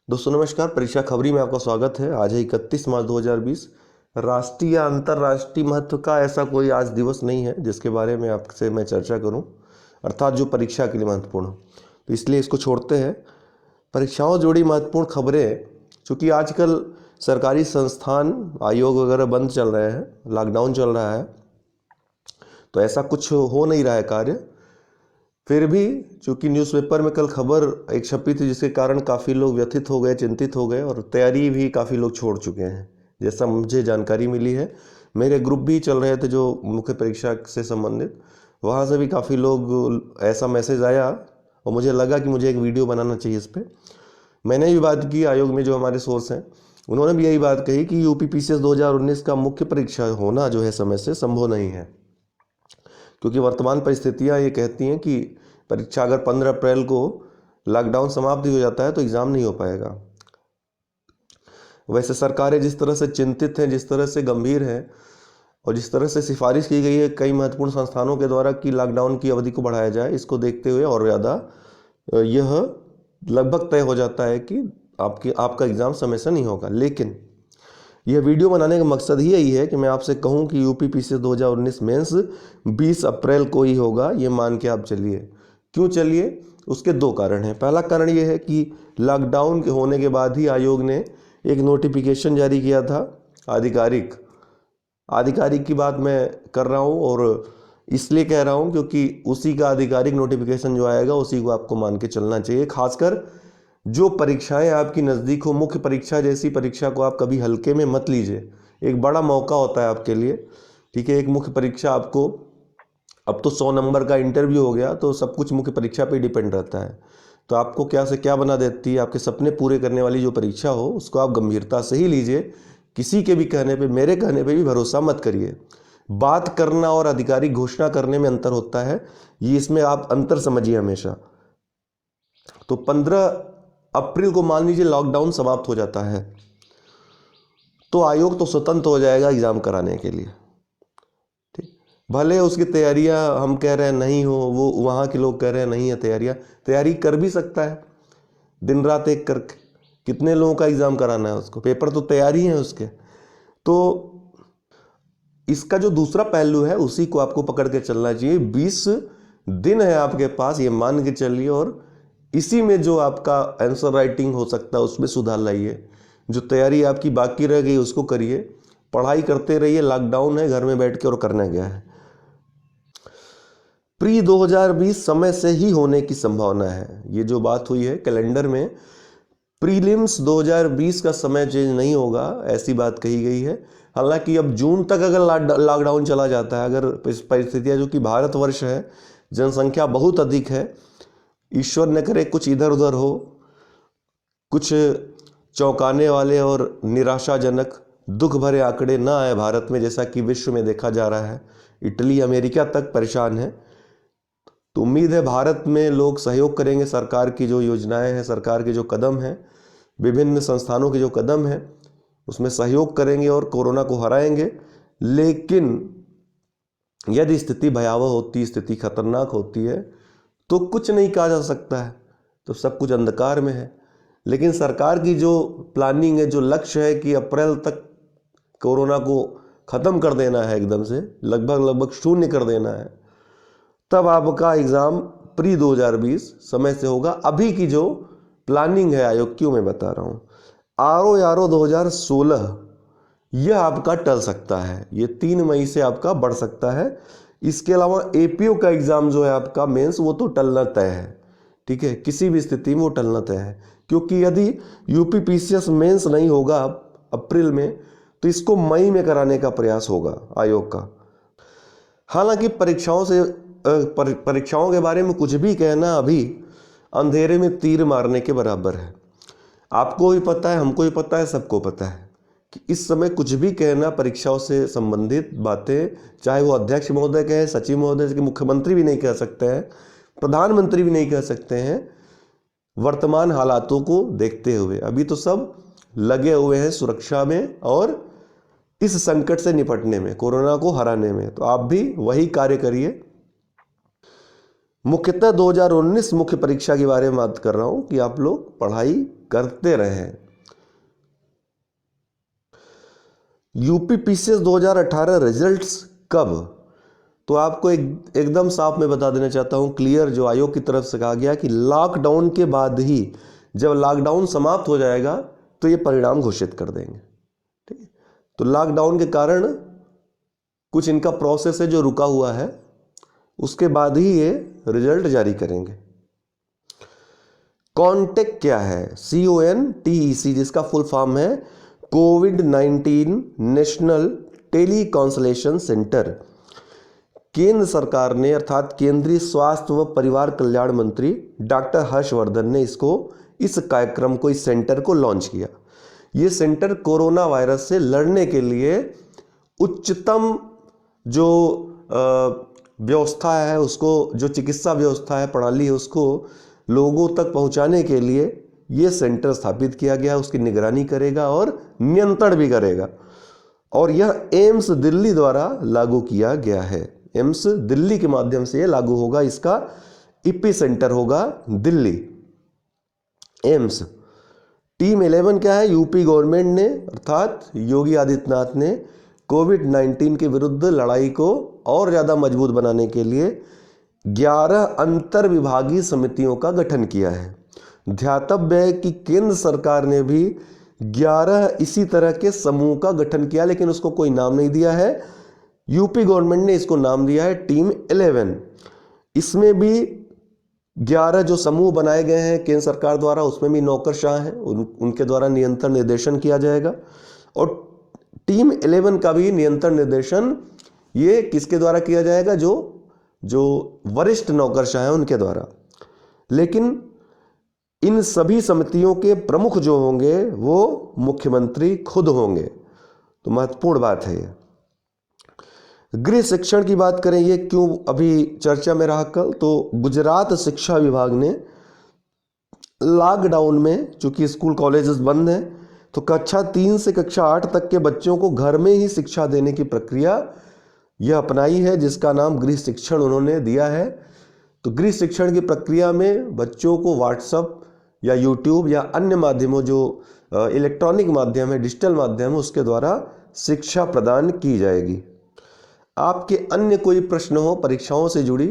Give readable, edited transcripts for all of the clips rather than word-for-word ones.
दोस्तों नमस्कार। परीक्षा खबरी में आपका स्वागत है। आज है 31 मार्च 2020। राष्ट्रीय या अंतर्राष्ट्रीय महत्व का ऐसा कोई आज दिवस नहीं है जिसके बारे में आपसे मैं चर्चा करूं, अर्थात जो परीक्षा के लिए महत्वपूर्ण हो, तो इसलिए इसको छोड़ते हैं। परीक्षाओं से जुड़ी महत्वपूर्ण खबरें, चूँकि आजकल सरकारी संस्थान आयोग वगैरह बंद चल रहे हैं, लॉकडाउन चल रहा है, तो ऐसा कुछ हो नहीं रहा है कार्य। फिर भी चूंकि न्यूज़पेपर में कल खबर एक छपी थी जिसके कारण काफ़ी लोग व्यथित हो गए, चिंतित हो गए, और तैयारी भी काफ़ी लोग छोड़ चुके हैं जैसा मुझे जानकारी मिली है। मेरे ग्रुप भी चल रहे थे जो मुख्य परीक्षा से संबंधित, वहाँ से भी काफ़ी लोग ऐसा मैसेज आया और मुझे लगा कि मुझे एक वीडियो बनाना चाहिए इस पर। मैंने भी बात की आयोग में, जो हमारे सोर्स हैं उन्होंने भी यही बात कही कि यूपी पीसीएस 2019 का मुख्य परीक्षा होना जो है समय से संभव नहीं है, क्योंकि वर्तमान परिस्थितियां ये कहती हैं कि परीक्षा अगर 15 अप्रैल को लॉकडाउन समाप्त हो जाता है तो एग्ज़ाम नहीं हो पाएगा। वैसे सरकारें जिस तरह से चिंतित हैं, जिस तरह से गंभीर हैं, और जिस तरह से सिफारिश की गई है कई महत्वपूर्ण संस्थानों के द्वारा कि लॉकडाउन की अवधि को बढ़ाया जाए, इसको देखते हुए और ज़्यादा यह लगभग तय हो जाता है कि आपका एग्ज़ाम समय से नहीं होगा। लेकिन यह वीडियो बनाने का मकसद ही यही है कि मैं आपसे कहूं कि यूपी पीसीएस 2019 मेंस 20 अप्रैल को ही होगा, ये मान के आप चलिए। क्यों चलिए? उसके दो कारण हैं। पहला कारण ये है कि लॉकडाउन के होने के बाद ही आयोग ने एक नोटिफिकेशन जारी किया था, आधिकारिक की बात मैं कर रहा हूँ, और इसलिए कह रहा हूँ क्योंकि उसी का आधिकारिक नोटिफिकेशन जो आएगा उसी को आपको मान के चलना चाहिए। खासकर जो परीक्षाएं आपकी नज़दीक हो, मुख्य परीक्षा जैसी परीक्षा को आप कभी हल्के में मत लीजिए। एक बड़ा मौका होता है आपके लिए, ठीक है। एक मुख्य परीक्षा आपको, अब तो 100 नंबर का इंटरव्यू हो गया तो सब कुछ मुख्य परीक्षा पे डिपेंड रहता है, तो आपको क्या से क्या बना देती है। आपके सपने पूरे करने वाली जो परीक्षा हो उसको आप गंभीरता से ही लीजिए। किसी के भी कहने पे, मेरे कहने पे भी भरोसा मत करिए। बात करना और आधिकारिक घोषणा करने में अंतर होता है, ये इसमें आप अंतर समझिए हमेशा। तो 15 अप्रैल को मान लीजिए लॉकडाउन समाप्त हो जाता है तो आयोग तो स्वतंत्र हो जाएगा एग्ज़ाम कराने के लिए, ठीक। भले उसकी तैयारियां हम कह रहे हैं नहीं हो, वो वहाँ के लोग कह रहे हैं नहीं है तैयारी कर भी सकता है दिन रात एक करके। कितने लोगों का एग्ज़ाम कराना है उसको, पेपर तो तैयारी है उसके। तो इसका जो दूसरा पहलू है उसी को आपको पकड़ के चलना चाहिए। 20 दिन है आपके पास, ये मान के चलिए, और इसी में जो आपका आंसर राइटिंग हो सकता है उसमें सुधार लाइए। जो तैयारी आपकी बाकी रह गई उसको करिए, पढ़ाई करते रहिए। लॉकडाउन है, घर में बैठ के और करना क्या है। प्री 2020 समय से ही होने की संभावना है। ये जो बात हुई है कैलेंडर में, प्रीलिम्स 2020 का समय चेंज नहीं होगा, ऐसी बात कही गई है। हालांकि अब जून तक अगर लॉकडाउन चला जाता है, अगर परिस्थितियां, जो कि भारतवर्ष है, जनसंख्या बहुत अधिक है, ईश्वर न करे कुछ इधर उधर हो, कुछ चौंकाने वाले और निराशाजनक दुख भरे आंकड़े ना आए भारत में, जैसा कि विश्व में देखा जा रहा है। इटली अमेरिका तक परेशान है, तो उम्मीद है भारत में लोग सहयोग करेंगे। सरकार की जो योजनाएं हैं, सरकार के जो कदम हैं, विभिन्न संस्थानों के जो कदम हैं, उसमें सहयोग करेंगे और कोरोना को हराएंगे। लेकिन यदि स्थिति भयावह होती, स्थिति खतरनाक होती है, तो कुछ नहीं कहा जा सकता है, तो सब कुछ अंधकार में है। लेकिन सरकार की जो प्लानिंग है, जो लक्ष्य है कि अप्रैल तक कोरोना को ख़त्म कर देना है, एकदम से लगभग शून्य कर देना है, तब आपका एग्ज़ाम प्री 2020 समय से होगा। अभी की जो प्लानिंग है आयोग की, मैं बता रहा हूँ, आरओ 2016 यह आपका टल सकता है, ये 3 मई से आपका बढ़ सकता है। इसके अलावा एपीओ का एग्ज़ाम जो है आपका मेंस, वो तो टलना तय है, ठीक है। किसी भी स्थिति में वो टलना तय है, क्योंकि यदि यूपी पीसीएस मेंस नहीं होगा अप्रैल में, तो इसको मई में कराने का प्रयास होगा आयोग का। हालांकि परीक्षाओं के बारे में कुछ भी कहना अभी अंधेरे में तीर मारने के बराबर है। आपको भी पता है, हमको भी पता है, सबको पता है कि इस समय कुछ भी कहना परीक्षाओं से संबंधित बातें, चाहे वो अध्यक्ष महोदय कहे, सचिव महोदय के, मुख्यमंत्री भी नहीं कह सकते हैं, प्रधानमंत्री भी नहीं कह सकते हैं। वर्तमान हालातों को देखते हुए अभी तो सब लगे हुए हैं सुरक्षा में और इस संकट से निपटने में, कोरोना को हराने में। तो आप भी वही कार्य करिए। मुख्यतः 2019 मुख्य परीक्षा के बारे में बात कर रहा हूँ कि आप लोग पढ़ाई करते रहें। यूपी पीसीएस 2018 रिजल्ट्स कब? तो आपको एकदम साफ मैं बता देना चाहता हूं, क्लियर, जो आयोग की तरफ से कहा गया कि लॉकडाउन के बाद ही, जब लॉकडाउन समाप्त हो जाएगा तो ये परिणाम घोषित कर देंगे। ठीक है, तो लॉकडाउन के कारण कुछ इनका प्रोसेस है जो रुका हुआ है, उसके बाद ही ये रिजल्ट जारी करेंगे। कॉन्टेक क्या है? CONTEC, जिसका फुल फॉर्म है कोविड-19 नेशनल टेली कंसल्टेशन सेंटर। केंद्र सरकार ने, अर्थात केंद्रीय स्वास्थ्य व परिवार कल्याण मंत्री डॉक्टर हर्षवर्धन ने इस कार्यक्रम को, इस सेंटर को लॉन्च किया। ये सेंटर कोरोना वायरस से लड़ने के लिए उच्चतम जो व्यवस्था है उसको, जो चिकित्सा व्यवस्था है, प्रणाली है, उसको लोगों तक पहुंचाने के लिए ये सेंटर स्थापित किया गया। उसकी निगरानी करेगा और नियंत्रण भी करेगा, और यह एम्स दिल्ली द्वारा लागू किया गया है। एम्स दिल्ली के माध्यम से ये लागू होगा, इसका इपी सेंटर होगा दिल्ली, एम्स। टीम 11 क्या है? यूपी गवर्नमेंट ने, अर्थात योगी आदित्यनाथ ने कोविड-19 के विरुद्ध लड़ाई को और ज़्यादा मजबूत बनाने के लिए 11 अंतर विभागीय समितियों का गठन किया है। ध्यातव्य है कि केंद्र सरकार ने भी 11 इसी तरह के समूह का गठन किया, लेकिन उसको कोई नाम नहीं दिया है। यूपी गवर्नमेंट ने इसको नाम दिया है टीम 11। इसमें भी 11 जो समूह बनाए गए हैं केंद्र सरकार द्वारा, उसमें भी नौकरशाह हैं, उनके द्वारा नियंत्रण निर्देशन किया जाएगा। और टीम 11 का भी नियंत्रण निर्देशन ये किसके द्वारा किया जाएगा? जो वरिष्ठ नौकरशाह हैं उनके द्वारा। लेकिन इन सभी समितियों के प्रमुख जो होंगे वो मुख्यमंत्री खुद होंगे। तो महत्वपूर्ण बात है ये। गृह शिक्षण की बात करें, ये क्यों अभी चर्चा में रहा कल? तो गुजरात शिक्षा विभाग ने लॉकडाउन में, चूंकि स्कूल कॉलेजेस बंद हैं, तो कक्षा 3 से कक्षा 8 तक के बच्चों को घर में ही शिक्षा देने की प्रक्रिया यह अपनाई है, जिसका नाम गृह शिक्षण उन्होंने दिया है। तो गृह शिक्षण की प्रक्रिया में बच्चों को व्हाट्सएप या यूट्यूब या अन्य माध्यमों, जो इलेक्ट्रॉनिक माध्यम है, डिजिटल माध्यम है, उसके द्वारा शिक्षा प्रदान की जाएगी। आपके अन्य कोई प्रश्न हो परीक्षाओं से जुड़ी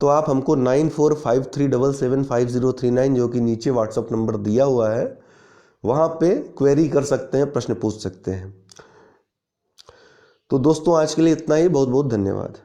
तो आप हमको 9453775039, जो कि नीचे व्हाट्सएप नंबर दिया हुआ है, वहाँ पे क्वेरी कर सकते हैं, प्रश्न पूछ सकते हैं। तो दोस्तों आज के लिए इतना ही। बहुत बहुत धन्यवाद।